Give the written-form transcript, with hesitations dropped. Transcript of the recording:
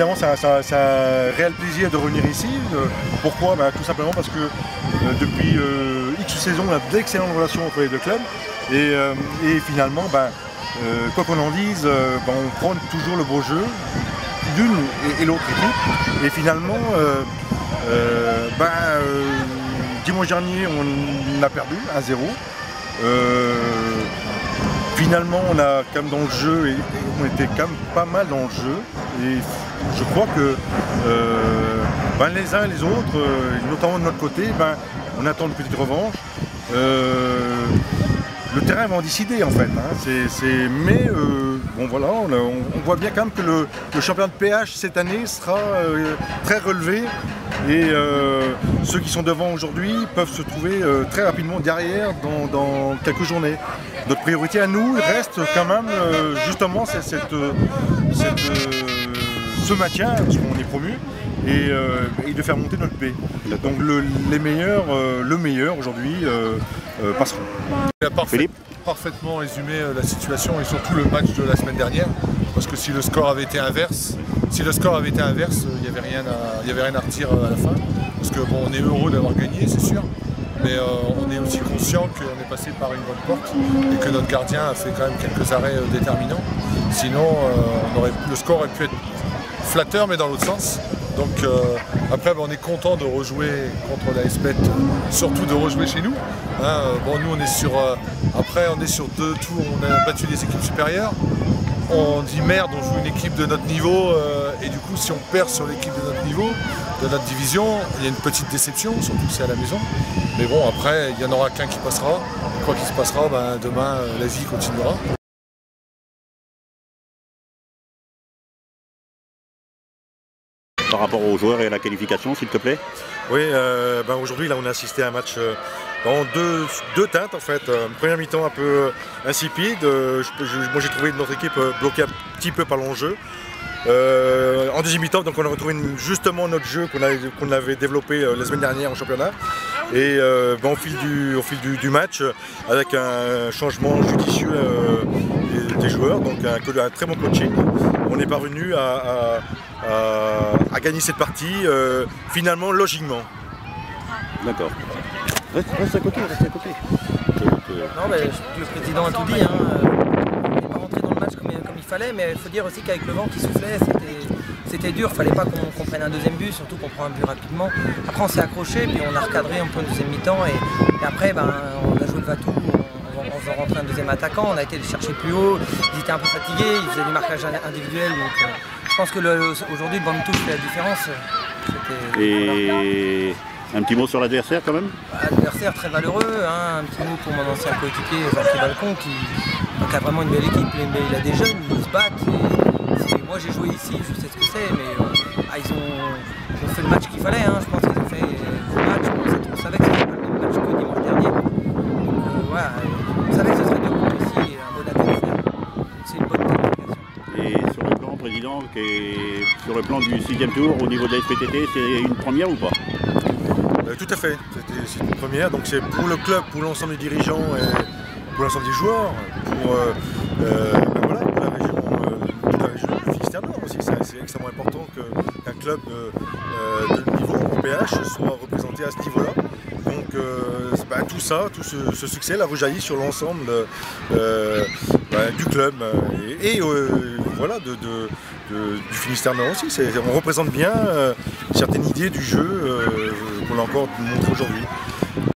Évidemment, c'est un réel plaisir de revenir ici. Pourquoi? Tout simplement parce que depuis X saisons, on a d'excellentes relations entre les deux clubs. Et finalement, quoi qu'on en dise, on prend toujours le beau jeu d'une et l'autre équipe. Et finalement, dimanche dernier, on a perdu 1-0. Finalement, on a quand même dans le jeu, et on était quand même pas mal dans le jeu. Et je crois que les uns et les autres, notamment de notre côté, on attend une petite revanche. Le terrain va en décider en fait. Mais voilà, on voit bien quand même que le championnat de PH cette année sera très relevé. Et ceux qui sont devant aujourd'hui peuvent se trouver très rapidement derrière dans quelques journées. Notre priorité à nous reste quand même justement ce maintien, parce qu'on est promu, et de faire monter notre paix. Donc le meilleur aujourd'hui passeront. Il a parfaitement résumé la situation et surtout le match de la semaine dernière, parce que si le score avait été inverse, il n'y avait rien à retirer à la fin. Parce que on est heureux d'avoir gagné, c'est sûr, mais on est aussi conscient qu'on est passé par une bonne porte et que notre gardien a fait quand même quelques arrêts déterminants. Sinon, le score aurait pu être flatteur, mais dans l'autre sens. Donc après, on est content de rejouer contre la SPET, surtout de rejouer chez nous. Nous, on est sur 2 tours, on a battu les équipes supérieures. On dit merde, on joue une équipe de notre niveau, et du coup, si on perd sur l'équipe de notre niveau, de notre division, il y a une petite déception, surtout que c'est à la maison. Mais bon, après, il n'y en aura qu'un qui passera. Et quoi qu'il se passera, demain, la vie continuera. Par rapport aux joueurs et à la qualification, s'il te plaît? Oui, aujourd'hui là on a assisté à un match dans deux teintes en fait. Une première mi-temps un peu insipide. Moi j'ai trouvé notre équipe bloquée un petit peu par l'enjeu. En deuxième mi-temps, donc on a retrouvé justement notre jeu qu'on avait développé la semaine dernière en championnat. Et au fil du match, avec un changement judicieux des joueurs, donc un très bon coaching, on est parvenu à gagner cette partie finalement logiquement. D'accord. Reste à côté. Non, le président a tout dit. On n'est pas rentré dans le match comme il fallait, mais il faut dire aussi qu'avec le vent qui soufflait, c'était dur. Il ne fallait pas qu'on prenne un deuxième but, surtout qu'on prend un but rapidement. Après, on s'est accroché, puis on a recadré un peu une deuxième mi-temps. Et après, on a joué le va-tout. En faisant rentrer un deuxième attaquant, on a été le chercher plus haut. Ils étaient un peu fatigués, ils faisaient du marquage individuel. Donc, je pense qu'aujourd'hui, le banc de touche fait la différence. Et un petit mot sur l'adversaire quand même? L'adversaire très valeureux, un petit mot pour mon ancien coéquipier Jean-Pierre Balcon qui a vraiment une belle équipe, il a des jeunes, ils se battent. Moi j'ai joué ici, je sais ce que c'est, mais ils ont fait le match qu'il fallait, je pense qu'ils ont fait le match, on savait que c'était pas le même match que dimanche dernier. Donc on savait que ce serait dur contre ici, un bon adversaire, c'est une bonne qualification. Et sur le plan président, sur le plan du 6e tour au niveau de la SPTT, c'est une première ou pas? Tout à fait, c'est une première, donc c'est pour le club, pour l'ensemble des dirigeants et pour l'ensemble des joueurs, pour la région du Finistère Nord aussi. C'est extrêmement important qu'un club de niveau en PH soit représenté à ce niveau-là. Donc tout ça, tout ce succès là rejaillit sur l'ensemble du club et du Finistère Nord aussi. On représente bien certaines idées du jeu qu'on a encore montré aujourd'hui.